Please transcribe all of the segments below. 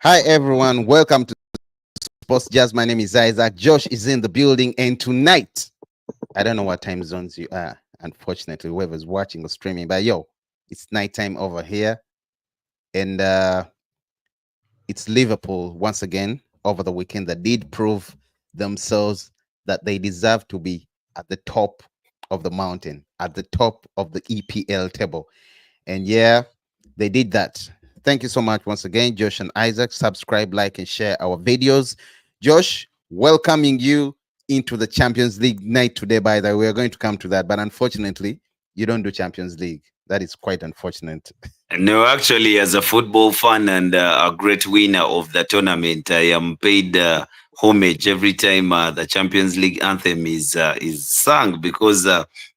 Hi everyone, welcome to Sports Jazz. My name is Isaac. Josh is in the building, and tonight, I don't know what time zones you are. Unfortunately, whoever's watching or streaming, but yo, it's nighttime over here, and it's Liverpool once again over the weekend that did prove themselves that they deserve to be at the top of the mountain, at the top of the EPL table. And yeah, they did that. Thank you so much once again, Josh and Isaac. Subscribe, like, and share our videos. Josh, welcoming you into the Champions League night today. By the way, we're going to come to that, but unfortunately, you don't do Champions League. That is quite unfortunate. No, actually, as a football fan and a great winner of the tournament, I am paid homage every time the Champions League anthem is sung because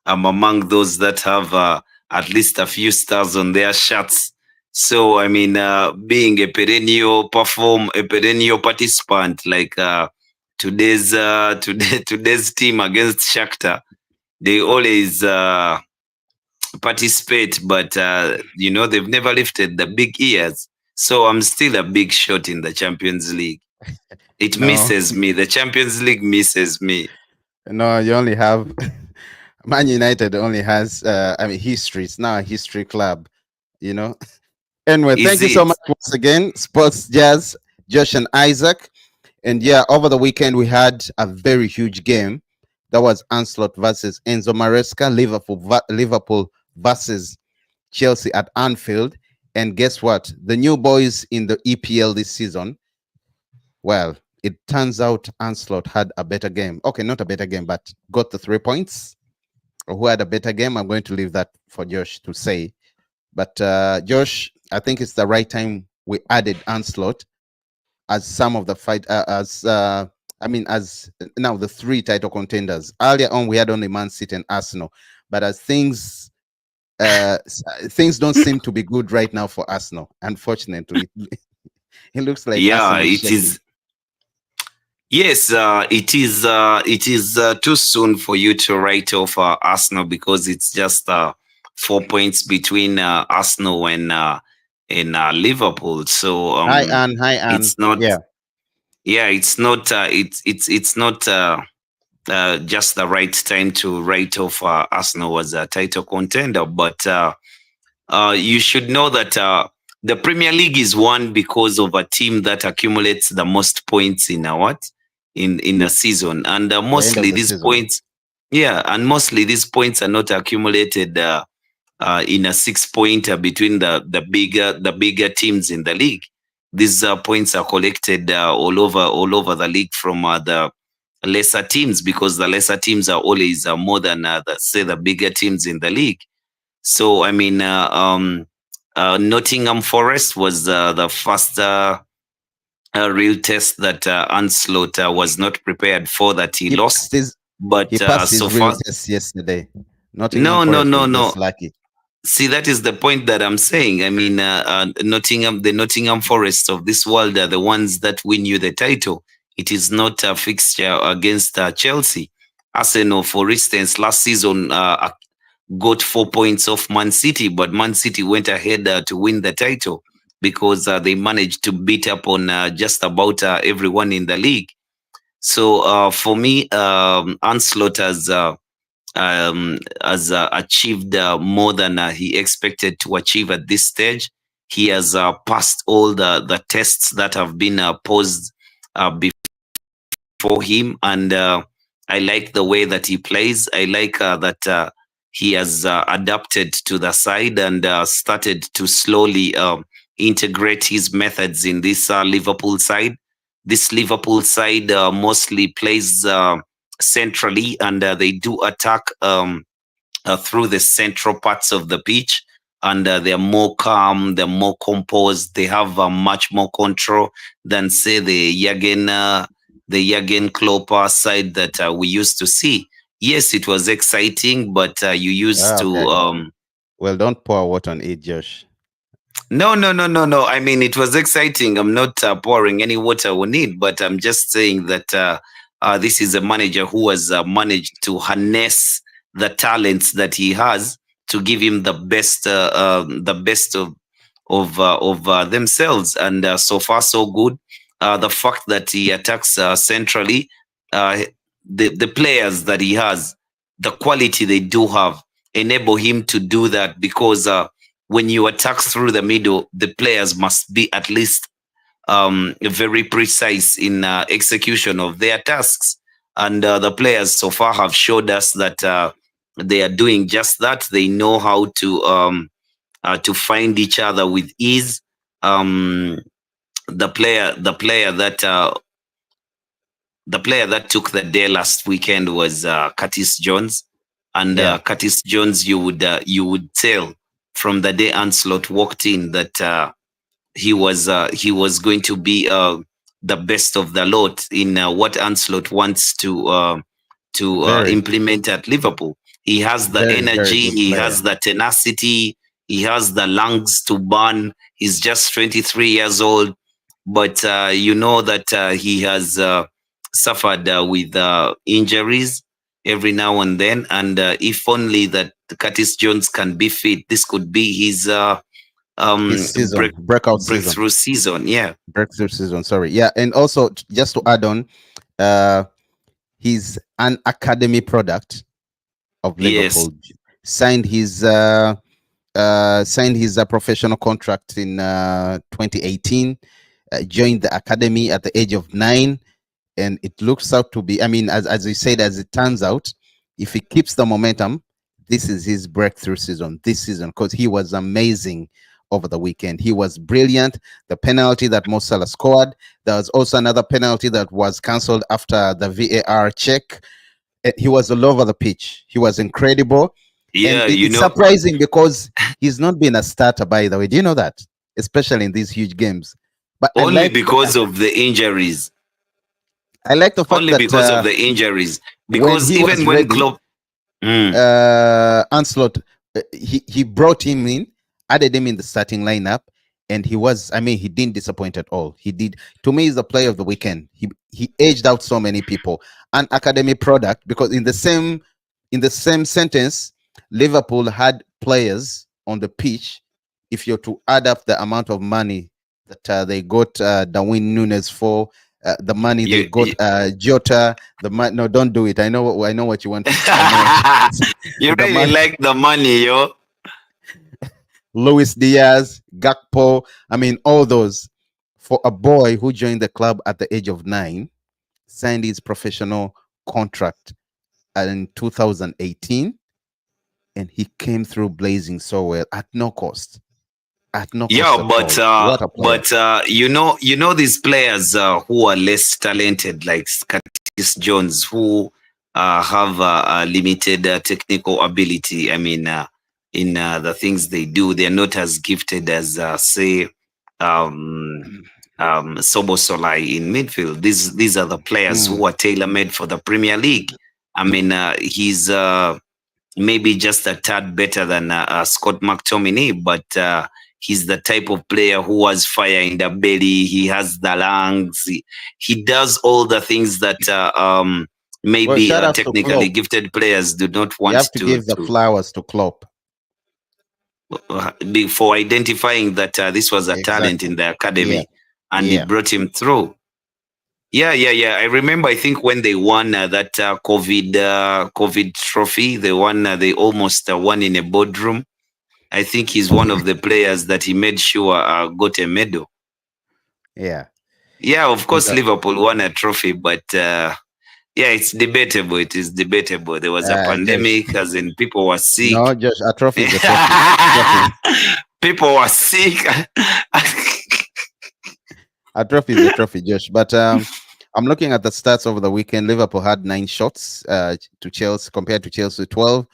I'm among those that have at least a few stars on their shirts. So, I mean, being a perennial participant like today's team against Shakhtar, they always participate, but they've never lifted the big ears. So I'm still a big shot in the Champions League. It No, misses me. The Champions League misses me. no, you only have Man United only has history. It's now a history club, you know. Anyway, Is thank you so it? much once again, Sports Jazz, Josh and Isaac. And yeah, over the weekend we had a very huge game. That was Anslot versus Enzo Maresca, Liverpool versus Chelsea at Anfield. And guess what? The new boys in the EPL this season, well, it turns out Anslot had a better game. Okay, not a better game, but got the 3 points. Who had a better game? I'm going to leave that for Josh to say. But Josh, I think it's the right time we added Anslot as some of the fight as now the three title contenders. Earlier on, we had only Man City and Arsenal, but as things don't seem to be good right now for Arsenal. Unfortunately, it looks like Yeah, Arsenal is it shaking. is. Yes, it is. It is too soon for you to write off Arsenal because it's just 4 points between Arsenal and Liverpool. So Hi Anne. it's not. Yeah, Yeah, it's not. It's not. Just the right time to write off Arsenal as a title contender. But you should know that the Premier League is won because of a team that accumulates the most points in a what in a season, and the end of mostly the these season. points, yeah, and mostly these points are not accumulated in a 6 pointer between the bigger teams in the league. These points are collected all over the league from the lesser teams because the lesser teams are always more than the bigger teams in the league. So I mean, Nottingham Forest was the first real test that Anslot was not prepared for, that he He lost. passed his he But passed so his real far, test yesterday. Nottingham no, no, Forest no, was just no. lucky. See, that is the point that I'm saying. I mean, the Nottingham Forest of this world are the ones that win you the title. It is not a fixture against Chelsea. Arsenal, for instance, last season got 4 points off Man City, but Man City went ahead to win the title because they managed to beat up on just about everyone in the league. So for me, Anslot has achieved more than he expected to achieve at this stage. He has passed all the tests that have been posed before him, and I like the way that he plays. I like that he has adapted to the side and started to slowly integrate his methods in this Liverpool side. This Liverpool side mostly plays centrally, and they do attack through the central parts of the pitch. And they're more calm, they're more composed, they have much more control than, say, the Jurgen Klopp side that we used to see. Yes, it was exciting, but you used Ah, okay. to Well, don't pour water on it, Josh. no, no, no, no, no. I mean, it was exciting. I'm not pouring any water on it, but I'm just saying that this is a manager who has managed to harness the talents that he has to give him the best of of themselves, and so far so good. The fact that he attacks centrally, uh, the players that he has, the quality they do have, enable him to do that, because when you attack through the middle, the players must be at least very precise in execution of their tasks. And the players so far have showed us that they are doing just that. They know how to find each other with ease. Um, the player that took the day last weekend was Curtis Jones, and Yeah, Curtis Jones, you would tell from the day Ancelot walked in that he was going to be the best of the lot in what Ancelot wants to very, implement at Liverpool. He has the very, very energy, good he player. has the tenacity, he has the lungs to burn. He's just 23 years old, but you know that he has suffered with injuries every now and then. And if only that Curtis Jones can be fit, this could be his His season, breakout season, breakthrough season. Yeah. breakthrough season. Sorry. Yeah, and also just to add on, uh, he's an academy product of Yes. Liverpool. Signed his professional contract in 2018. Joined the academy at the age of 9, and it looks out to be. I mean, as you said, as it turns out, if he keeps the momentum, this is his breakthrough season this season, because he was amazing over the weekend. He was brilliant. The penalty that Mo Salah scored. There was also another penalty that was cancelled after the VAR check. He was all over the pitch. He was incredible, and Yeah, it's surprising because he's not been a starter. By the way, do you know that? Especially in these huge games. But only because of the injuries. I like the fact Only that because of the injuries. when Because he even was when ready, Klopp, mm, Anslot, he brought him in, added him in the starting lineup, and he was. I mean, he didn't disappoint at all. He did. To me, he's the player of the weekend. He edged out so many people. An academy product, because in the same sentence, Liverpool had players on the pitch. If you're to add up the amount of money that they got Darwin Nunes for, the money they you, got Jota, no, don't do it. I know what you want to. I know what you the really money. like the money, yo. Luis Diaz, Gakpo. I mean, all those for a boy who joined the club at the age of 9, signed his professional contract in 2018, and he came through blazing so well at no cost. At no cost Yeah, at but all. What a player! you know these players who are less talented, like Curtis Jones, who have a limited technical ability. I mean, in the things they do, they're not as gifted as say um, Sobosolai in midfield. These are the players Mm. who are tailor made for the Premier League. I mean, he's maybe just a tad better than Scott McTominay, but he's the type of player who has fire in the belly. He has the lungs. He does all the things that Well, maybe shout outs to technically Klopp. gifted players do not You want have to to give the flowers to Klopp. be for identifying that this was a talent in Exactly. the Yeah. academy, and he Yeah. brought him through. Yeah, yeah, yeah. I remember. I think when they won that COVID trophy, they won. They almost won in a boardroom. I think he's one of the players that he made sure got a medal. Yeah. Yeah, of And course, Liverpool won a trophy, but yeah, it's debatable. It is debatable. There was a Josh. pandemic, as in people were sick. No, Josh, a trophy is a trophy. A trophy. People were sick. A trophy is a trophy, Josh. But I'm looking at the stats over the weekend. Liverpool had 9 shots to Chelsea, compared to Chelsea 12.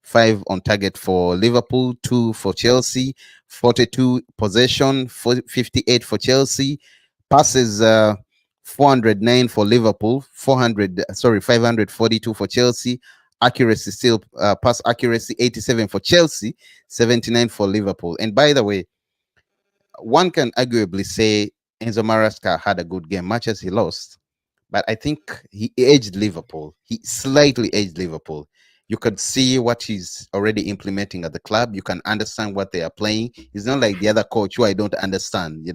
5 on target for Liverpool, 2 for Chelsea, 42 possession, 58 for Chelsea. Passes 409 for Liverpool, 542 for Chelsea. Accuracy still, pass accuracy 87 for Chelsea, 79 for Liverpool. And by the way, one can arguably say Enzo Maresca had a good game, much as he lost. But I think he edged Liverpool. He slightly edged Liverpool. You could see what he's already implementing at the club. You can understand what they are playing. He's not like the other coach who I don't understand.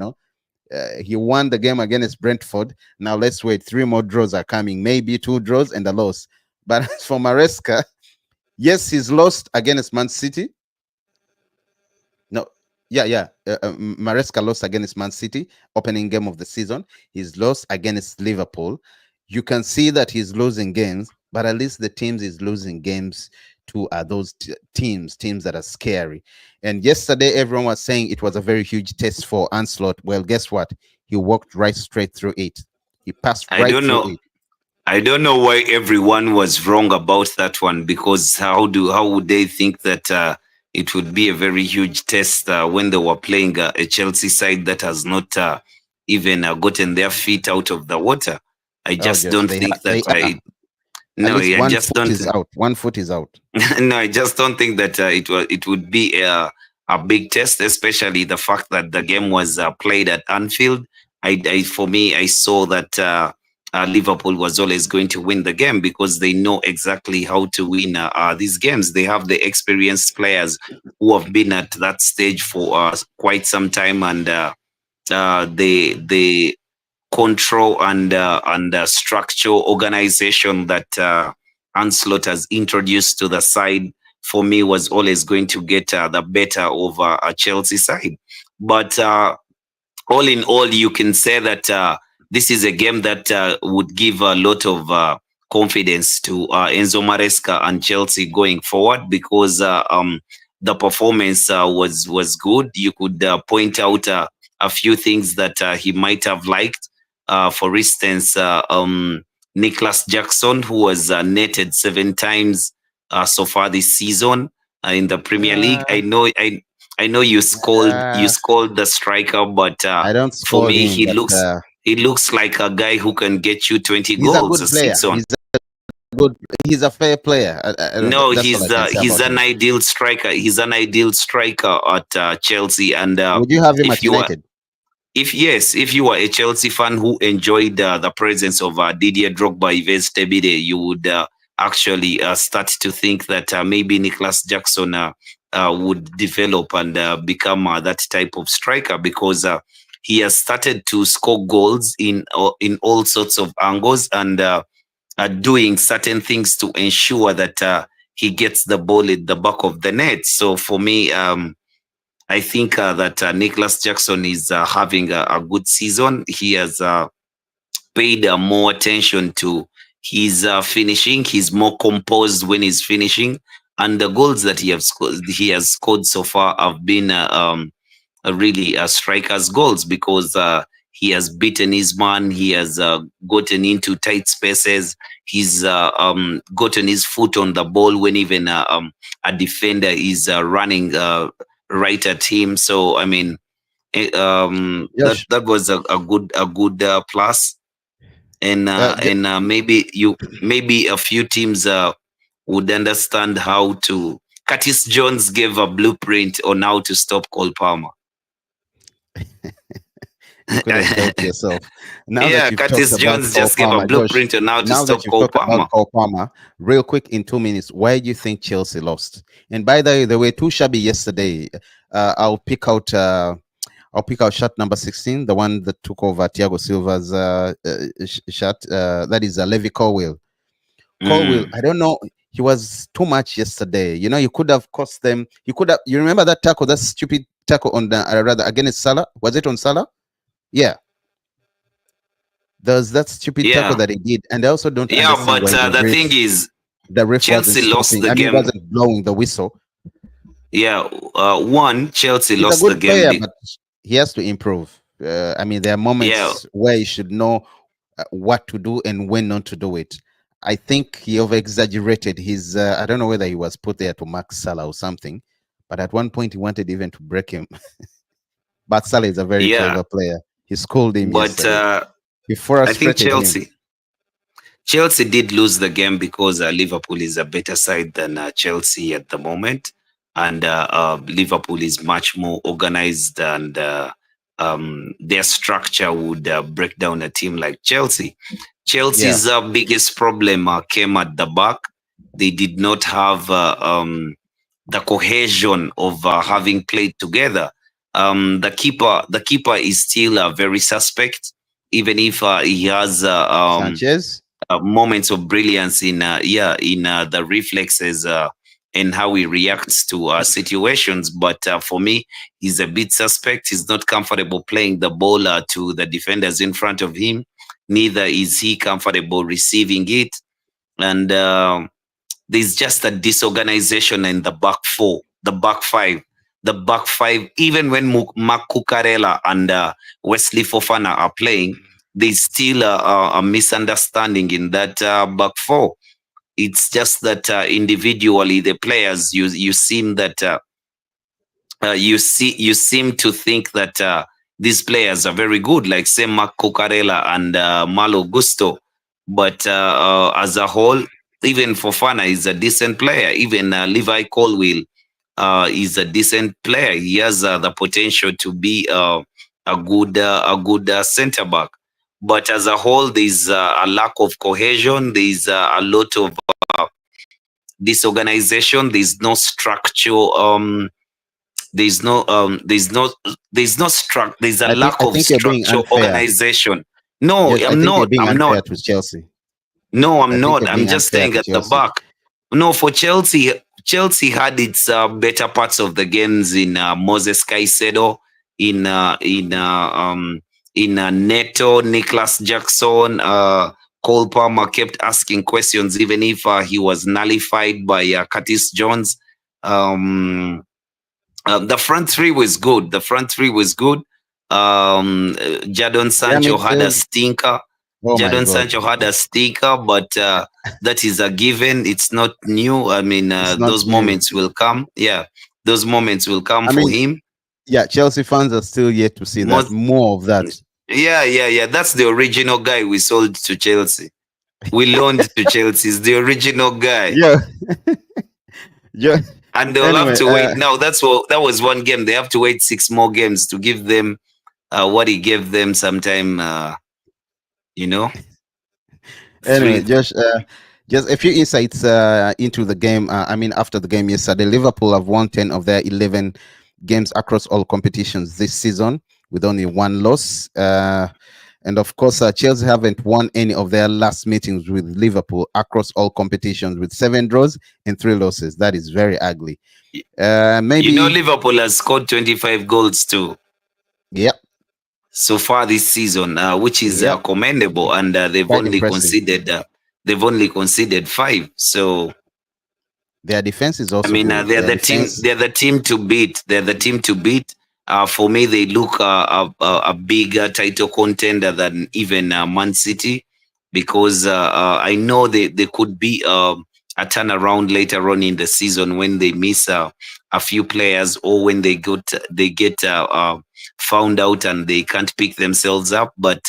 He won the game against Brentford. Now let's wait. Three more draws are coming. Maybe two draws and a loss. But as for Maresca, yes, he's lost against Man City. No, yeah. Maresca lost against Man City, opening game of the season. He's lost against Liverpool. You can see that he's losing games, but at least the teams he's losing games to are those teams that are scary. And yesterday, everyone was saying it was a very huge test for Ancelot. Well, guess what? He walked right straight through it. He passed I right don't through know. it. I don't know why everyone was wrong about that one, because how would they think that it would be a very huge test when they were playing a Chelsea side that has not even gotten their feet out of the water? I Oh, just Josh, don't think that they are. no, At least I one just foot don't. is out. One foot is out. No, I just don't think that it would be a big test, especially the fact that the game was played at Anfield. For me, I saw that Liverpool was always going to win the game because they know exactly how to win these games. They have the experienced players who have been at that stage for quite some time, and they control and structure organization that Ancelot has introduced to the side, for me, was always going to get the better of a Chelsea side. But all in all, you can say that this is a game that would give a lot of confidence to Enzo Maresca and Chelsea going forward, because the performance was good. You could point out a few things that he might have liked. For instance, Nicholas Jackson, who was netted 7 times so far this season in the Premier League. Uh, I know you uh, scold the striker, but I don't for scold me him, but he looks like a guy who can get you 20 he's a goals good a player. season. Good. He's a fair player. I don't, No, that's all I can say he's about an him. ideal striker. He's an ideal striker at Chelsea, and Would you have him if at you are United? if you are a Chelsea fan who enjoyed the presence of Didier Drogba, Yves Tebide, you would actually start to think that maybe Nicholas Jackson would develop and become that type of striker, because he has started to score goals in all sorts of angles, and doing certain things to ensure that he gets the ball at the back of the net. So for me, I think that Nicholas Jackson is having a good season. He has paid more attention to his finishing. He's more composed when he's finishing, and the goals that he has scored so far have been really striker's goals, because he has beaten his man. He has gotten into tight spaces. He's gotten his foot on the ball when even a defender is running right at him. So I mean, Josh, that was a good plus, J- and maybe a few teams would understand how to. Curtis Jones gave a blueprint on how to stop Cole Palmer. you could have helped yourself. Now that Yeah, you've talked Curtis about Jones Cole just gave a Palmer, Josh, blueprint on how to now that stop you've Cole talked about Palmer. Cole Palmer, real quick in 2 minutes, why do you think Chelsea lost? And by the way, they were too shabby yesterday. I'll pick out. I'll pick out shot number 16, the one that took over Thiago Silva's shot. That is Levi Colwill. Colwill, Mm. I don't know. He was too much yesterday. You could have cost them. You could have. You remember that tackle, that stupid tackle on the rather against Salah? Was it on Salah? Yeah, there's that stupid tackle Yeah, that he did, and I also don't yeah, understand but why the thing is, the ref wasn't Chelsea lost stopping. the I mean, game. wasn't blowing the whistle. Yeah, Chelsea He's a lost the good game. player, but he has to improve. I mean, there are Yeah, moments where he should know what to do and when not to do it. I think he over exaggerated his. I don't know whether he was put there to mark Salah or something, but at one point he wanted even to break him. But Salah is a very yeah, clever player. He schooled him but yesterday. He I think frustrated him. Chelsea did lose the game because Liverpool is a better side than Chelsea at the moment, and Liverpool is much more organized, and their structure would break down a team like Chelsea. Yeah. Chelsea's biggest problem came at the back. They did not have the cohesion of having played together. The keeper is still very suspect, even if he has Sanchez. moments of brilliance in the reflexes and how he reacts to situations. But for me, he's a bit suspect. He's not comfortable playing the ball to the defenders in front of him. Neither is he comfortable receiving it. And there's just a disorganization in the back four, the back five. The back five, even when Mark Cucurella and Wesley Fofana are playing, there's still a misunderstanding in that back four. It's just that individually, the players, you seem that you seem to think that these players are very good, like say Mark Cucurella and Malo Gusto. But as a whole, even Fofana is a decent player. Even Levi Colwill is a decent player. He has the potential to be a good center back. But as a whole, there's a lack of cohesion. There's a lot of disorganization. There's no structure. There's no there's a lack I of think you're being structure, unfair. organization. No, Yes, I I'm think you're not. being I'm unfair not. to Chelsea. No, I I'm think not. you're I'm being just unfair saying to at the Chelsea. back. No, for Chelsea, Chelsea had its better parts of the games in Moses Caicedo, in Neto, Nicholas Jackson. Cole Palmer kept asking questions, even if he was nullified by Curtis Jones. Um, the front three was good. The front three was good. Jadon Their Sancho had a midfield. stinker. Oh my Jadon God, Sancho had a stinker, but that is a given. It's not new. I mean, it's not those new. moments will come. Yeah, those moments will come I for mean, him. yeah, Chelsea fans are still yet to see that Most, more of that. yeah. That's the original guy we sold to Chelsea. We loaned to Chelsea. Is the original guy. Yeah, yeah. And they'll have Anyway, to wait. Now that was one game. They have to wait 6 more games to give them what he gave them sometime, you know, anyway, three. Josh, just a few insights into the game. I mean, after the game yesterday, Liverpool have won 10 of their 11 games across all competitions this season with only one loss. And of course, Chelsea haven't won any of their last meetings with Liverpool across all competitions with 7 draws and 3 losses. That is very ugly. Maybe, Liverpool has scored 25 goals too yep, so far this season, which is yep, commendable, and quite impressive. they've only conceded five. So Their defense is I also mean, good. they're Their the team. defense, They're the team to beat. They're the team to beat. For me, they look a bigger title contender than even Man City, because I know they could be a turnaround later on in the season when they miss a few players, or when they get found out and they can't pick themselves up. But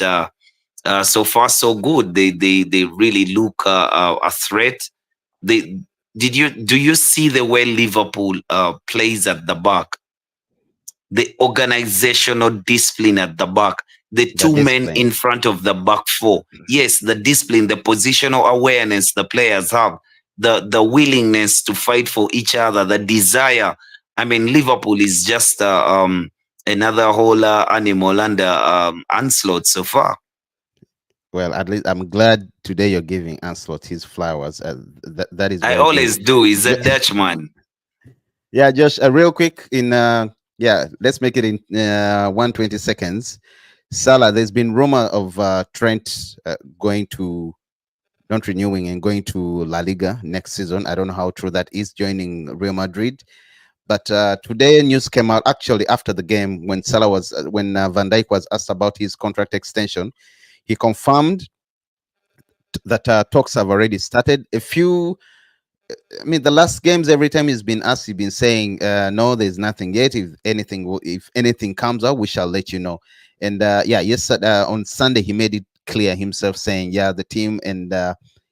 so far so good. They really look a threat. They do you see the way Liverpool plays at the back, the organizational discipline at the back, the the two men discipline. in front of the back four? Yes, the discipline, the positional awareness the players have, the willingness to fight for each other, the desire. I mean, Liverpool is just another whole animal under onslaught so far. Well, at least I'm glad today you're giving Anslot his flowers. That is I very good. always do. He's a Jo- Dutchman. yeah, Josh, real quick in yeah, let's make it in 120 seconds. Salah, there's been rumor of Trent going to not renewing and going to La Liga next season. I don't know how true that is, joining Real Madrid. But today news came out actually after the game when Salah was when Van Dijk was asked about his contract extension. He confirmed that talks have already started. I mean, the last games, every time he's been asked, he's been saying, "No, there's nothing yet. If anything comes out, we shall let you know." And yeah, yes, on Sunday he made it clear himself, saying, "Yeah, the team and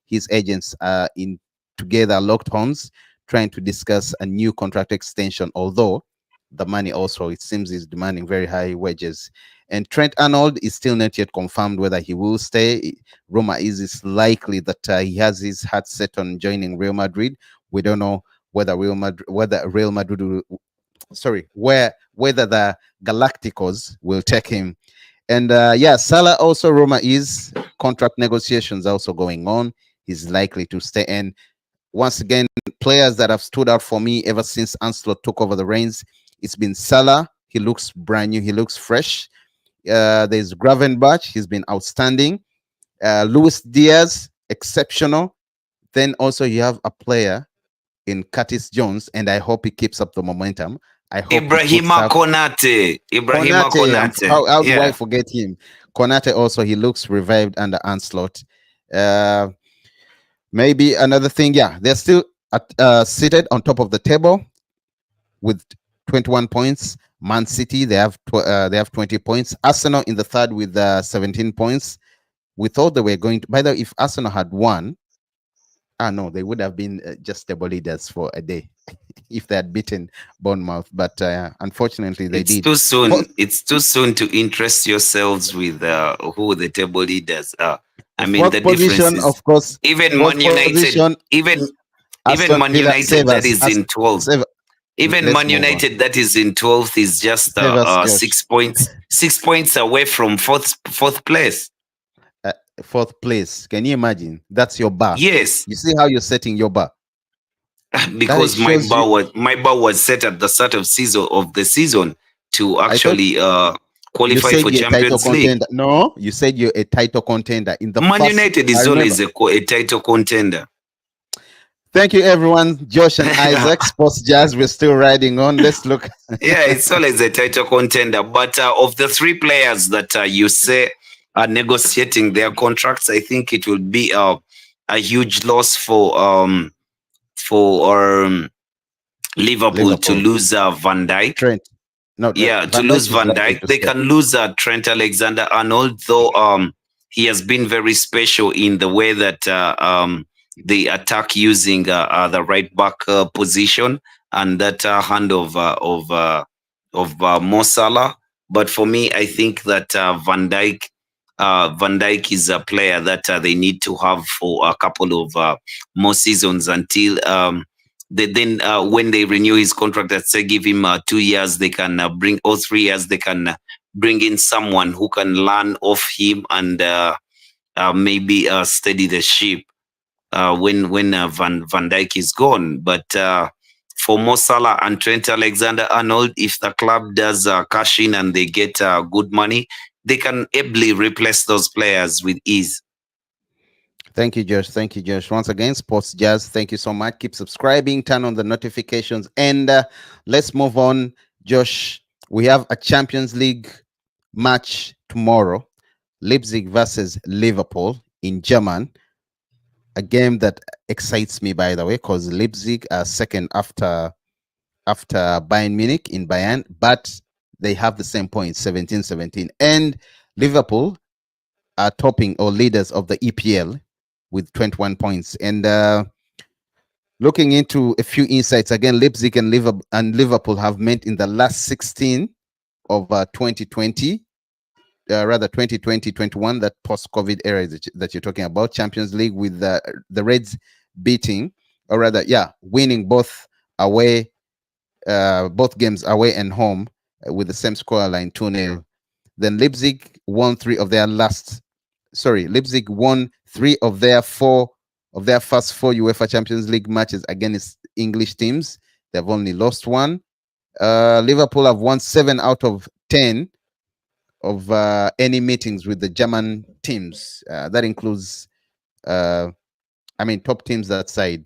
his agents are in together, locked horns, trying to discuss a new contract extension. Although the money also. It seems he's demanding very high wages. And Trent Arnold is still not yet confirmed whether he will stay. Roma is likely that he has his heart set on joining Real Madrid. We don't know whether Real Madrid will, sorry, whether the Galacticos will take him. And yeah, Salah also, Roma is contract negotiations also going on. He's likely to stay. And once again, players that have stood out for me ever since Ancelotti took over the reins, it's been Salah. He looks brand new. He looks fresh. There's Gravenbach. He's been outstanding. Luis Diaz, exceptional. Then also you have a player in Curtis Jones, and I hope he keeps up the momentum. I hope he puts Ibrahima up Konate. Ibrahima Konate. Konate. How do I Yeah. forget him? Konate also, he looks revived under Ancelotti. Uh, Maybe another thing, yeah, they're still seated on top of the table with 21 points. Man City, they have 20 points. Arsenal in the third with 17 points. We thought they were going to. By the way, if Arsenal had won, no, they would have been just stable leaders for a day if they had beaten Bournemouth. But unfortunately, they It's did. too Fourth, soon. It's too soon to interest yourselves with who the table leaders are. I mean, fourth the difference position, is of course. even Fourth Man United, position, even Aston Man Villa. Save United that us. is in 12th. Save, Even let's Man move on. United that is in 12th is just Save us, Josh. 6 points, 6 points away from fourth place. uh, Fourth place. Can you imagine? That's your bar. Yes, You see how you're setting your bar. That because shows you. my bar was set at the start of the season to I thought actually you qualify said for you're a title Champions League. contender. No, you said you're a title contender in the Man first. United I is remember. always a title contender. Thank you, everyone. Josh and Isaac, Sports Jazz. We're still riding on. Let's look. Yeah, it's always a title contender. But of the three players that you say are negotiating their contracts, I think it will be a huge loss for Liverpool to Liverpool. lose Van Dijk. Trent. No, Yeah, to Van Dijk lose is Van likely Dijk. to They stay. can lose Trent Alexander-Arnold, though he has been very special in the way that they attack using the right back position and that hand of Mo Salah. But for me, I think that Van Dijk is a player that they need to have for a couple of more seasons until then when they renew his contract, let's say give him 2 years, they can bring, or 3 years, they can bring in someone who can learn off him and maybe steady the ship when Van Dijk is gone. But for Mo Salah and Trent Alexander-Arnold, if the club does cash in and they get good money, they can ably replace those players with ease. Thank you, Josh. Thank you, Josh. Once again, Sports Jazz, thank you so much. Keep subscribing, turn on the notifications, and let's move on. Josh, we have a Champions League match tomorrow, Leipzig versus Liverpool in German. A game that excites me, by the way, because Leipzig are second after Bayern Munich in Bayern, but they have the same points, 17-17. And Liverpool are topping or leaders of the EPL with 21 points. And looking into a few insights, again, Leipzig and Liverpool have met in the last 16 of 2020, rather 2020-21, that post-COVID era that you're talking about. Champions League with the Reds beating, or rather, yeah, winning both away, both games away and home with the same scoreline, 2-0. Then Leipzig won Leipzig won three of their first four UEFA Champions League matches against English teams. They've only lost one. Liverpool have won 7 out of 10 of any meetings with the German teams. That includes, top teams that side.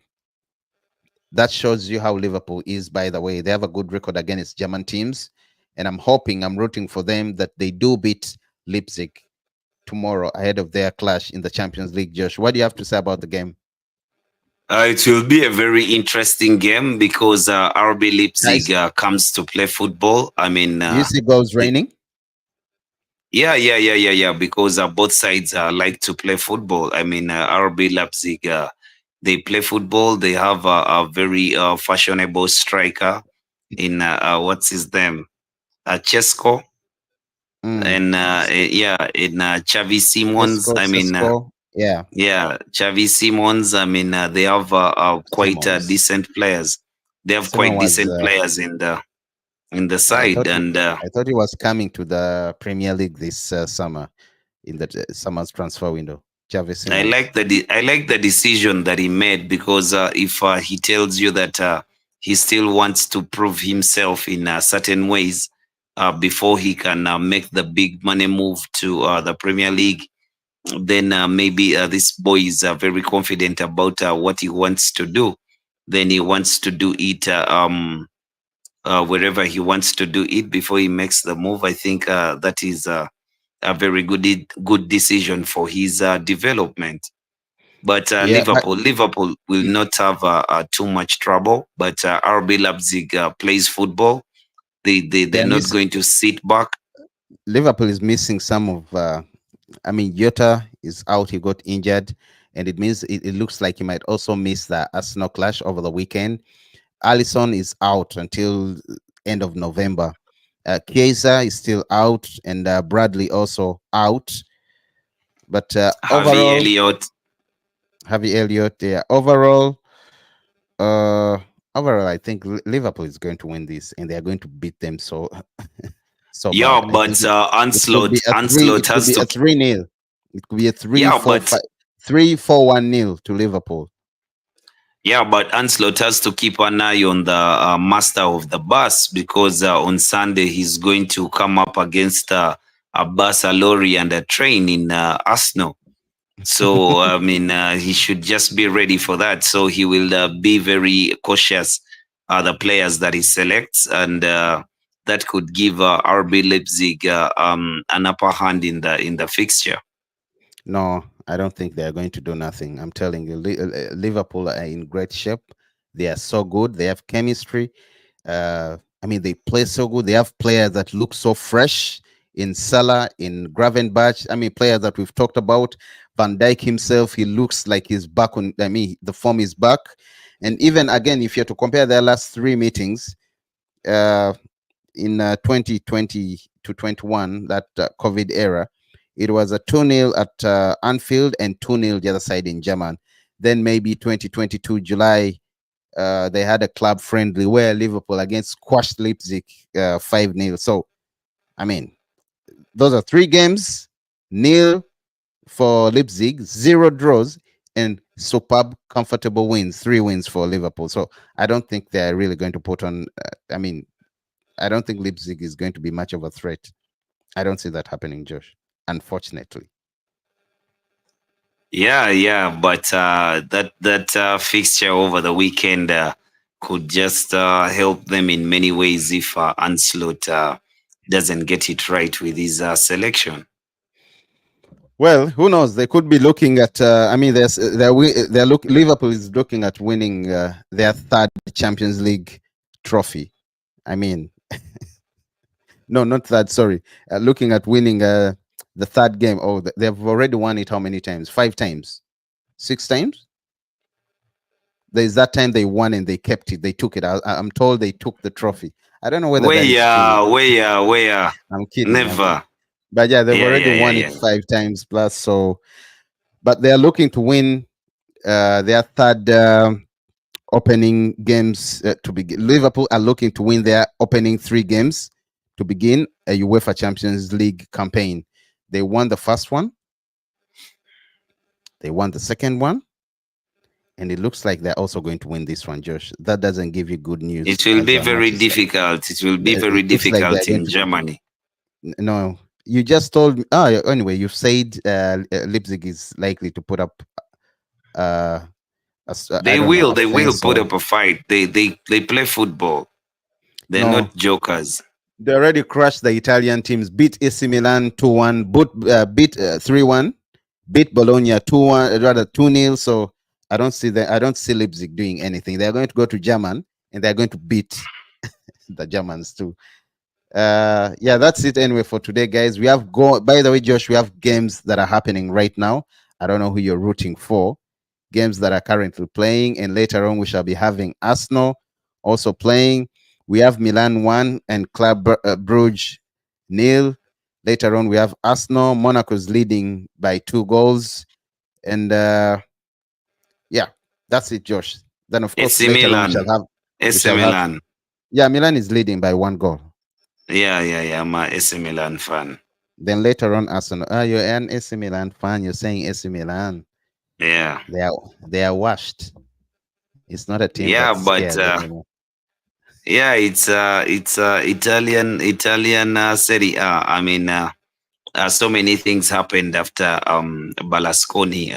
That shows you how Liverpool is, by the way. They have a good record against German teams. And I'm rooting for them that they do beat Leipzig tomorrow ahead of their clash in the Champions League. Josh, what do you have to say about the game? It will be a very interesting game because RB Leipzig Guys, comes to play football. I mean, do you see goals raining? yeah. Because both sides like to play football. I mean, RB Leipzig, they play football. They have a very fashionable striker in what's his name, Chesco, Mm. and yeah, in Xavi Simons. Cisco, I mean, Cisco, yeah, yeah, Xavi Simons. I mean, they have quite Simmons. decent players. They have Simon quite was. decent players in the I side, thought. and I thought he was coming to the Premier League this summer in the summer's transfer window. Javi Simmons. I like the decision that he made, because if he tells you that he still wants to prove himself in certain ways before he can make the big money move to the Premier League, then maybe this boy is very confident about what he wants to do. Then he wants to do it wherever he wants to do it before he makes the move. I think that is a very good decision for his development. But Yeah, but Liverpool will mm, not have too much trouble. But RB Leipzig plays football. They're they're not missing. going to sit back. Liverpool is missing some of. I mean, Jota is out. He got injured, and it means it looks like he might also miss the Arsenal clash over the weekend. Allison is out until end of November. Chiesa is still out, and Bradley also out. But Harvey overall, Elliott. Harvey Elliott, yeah. Uh, overall, I think Liverpool is going to win this, and they are going to beat them so Yeah, bad. I think but it could be a three. Anslot It could has be to. a 3-0. It could be a three Yeah, four but five 3-4-1-0 to Liverpool. Yeah, but Anslot has to keep an eye on the master of the bus, because on Sunday he's going to come up against a bus, a lorry, and a train in Arsenal. So, I mean, he should just be ready for that. So he will be very cautious, the players that he selects, and that could give RB Leipzig an upper hand in the fixture. No, I don't think they are going to do nothing. I'm telling you, Liverpool are in great shape. They are so good. They have chemistry. I mean, they play so good. They have players that look so fresh in Salah, in Gravenberch. I mean, players that we've talked about. Van Dijk himself, he looks like he's back on. I mean, the form is back. And even again, if you're to compare their last three meetings, uh, in 2020 to 21, that COVID era, it was a 2-0 at Anfield and 2-0 the other side in German. Then maybe 2022 July, they had a club friendly where Liverpool against squashed Leipzig 5-0. So, I mean, those are three games, nil for Leipzig, zero draws, and superb, comfortable wins, three wins for Liverpool. So I don't think they're really going to put on. I mean, I don't think Leipzig is going to be much of a threat. I don't see that happening, Josh. Unfortunately. Yeah, yeah, but that fixture over the weekend could just help them in many ways if Anslot doesn't get it right with his selection. Well, who knows? They could be looking at. I mean, they're look. Liverpool is looking at winning their third Champions League trophy. I mean, no, not that. Sorry, looking at winning the third game. Oh, they've already won it. How many times? 5 times, 6 times. There's that time they won and they kept it. They took it. I'm told they took the trophy. I don't know whether that is true. Where, I'm kidding. I'm kidding. never. But yeah, they've Yeah, already yeah, yeah, won it yeah. 5 times plus. So, but they are looking to win their third opening games to begin. Liverpool are looking to win their opening three games to begin a UEFA Champions League campaign. They won the first one, they won the second one, and it looks like they're also going to win this one, Josh. That doesn't give you good news It will as be much very as difficult. It will be very it looks like they're difficult going in to. Germany. No, you just told me. Oh, anyway, you've said Leipzig is likely to put up uh, I don't know, a They will fence put or up a fight. They play football. They're no. not jokers. They already crushed the Italian teams. Beat AC Milan 2-1. Beat 3-1. Beat Bologna 2-1. Rather 2-0. So I don't see that. I don't see Leipzig doing anything. They're going to go to German and they're going to beat the Germans too. Yeah, that's it anyway for today, guys. We have go. By the way, Josh, we have games that are happening right now. I don't know who you're rooting for. Games that are currently playing, and later on we shall be having Arsenal also playing. We have Milan 1 and Bruges nil. Later on, we have Arsenal. Monaco's leading by 2 goals. And yeah, that's it, Josh. Then, of course, AC later on, Milan. we AC shall have, Milan. yeah, Milan is leading by 1 goal. Yeah, yeah, yeah. I'm a AC Milan fan. Then later on, Arsenal. You're an AC Milan fan. You're saying AC Milan. Yeah. They are washed. It's not a team Yeah, that but scares anymore. yeah, it's Italian Serie A. I mean, so many things happened after Balasconi.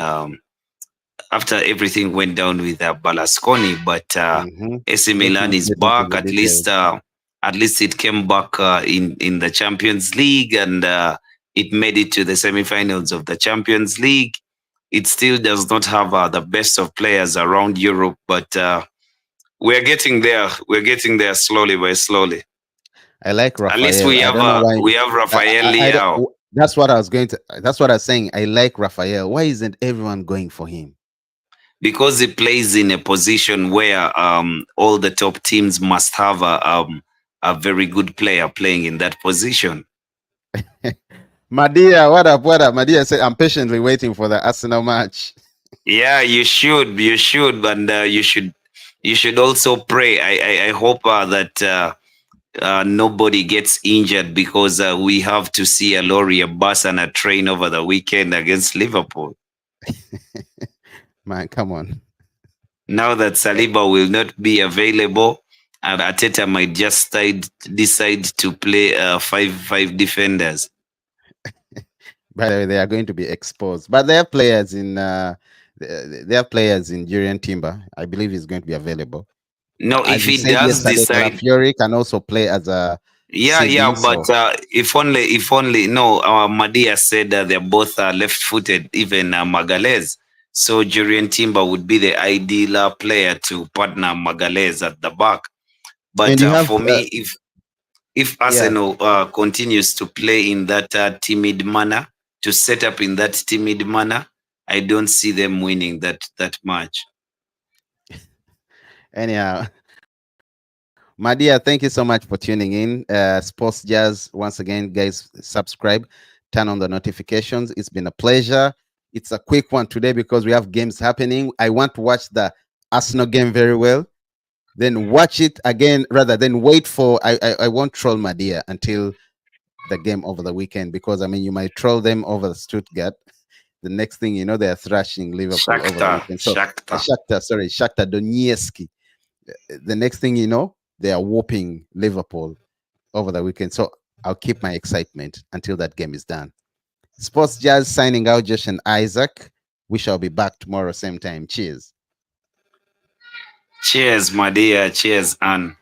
After everything went down with Balasconi, but Hmm. AC Let's Milan not is get into back. the details. At least it came back in the Champions League, and it made it to the semifinals of the Champions League. It still does not have the best of players around Europe, but we're getting there. We're getting there slowly by slowly. I like At least Raphael. I don't know why. we have Rafael I don't, Leao, that's what I was going to. That's what I was saying. I like Raphael. Why isn't everyone going for him? because he plays in a position where all the top teams must have a very good player playing in that position. Madia, what up? What up? Madia said, "I'm patiently waiting for the Arsenal match." Yeah, you should, and you should also pray. I hope that nobody gets injured because we have to see a lorry, a bus, and a train over the weekend against Liverpool. Man, come on. Now that Saliba will not be available, and Ateta might just decide to play five defenders. By the way, they are going to be exposed. But they have players in. They have players in Jurian Timber. I believe he's going to be available. No, As if you he said does yesterday, decide, Calafiori can also play as a yeah, yeah, CB. but So if only, no, Madia said that they're both left-footed, even Magalhaes. So Jurien Timber would be the ideal player to partner Magalhaes at the back. and But you have for me, if yeah. Arsenal continues to play in that timid manner, to set up in that timid manner, I don't see them winning that match. Anyhow, my dear, thank you so much for tuning in. Sports Jazz, once again, guys, subscribe, turn on the notifications. It's been a pleasure. It's a quick one today because we have games happening. I want to watch the Arsenal game very well. Then watch it again, rather than wait for. I won't troll my dear until the game over the weekend because I mean you might troll them over Stuttgart. The next thing you know, they're thrashing Liverpool over the Shakhtar, weekend. So Shakhtar. Shakhtar Donetsk. The next thing you know, they are whooping Liverpool over the weekend. So I'll keep my excitement until that game is done. Sports Jazz signing out, Josh and Isaac. We shall be back tomorrow, same time. Cheers. Cheers, my dear. Cheers, Anne.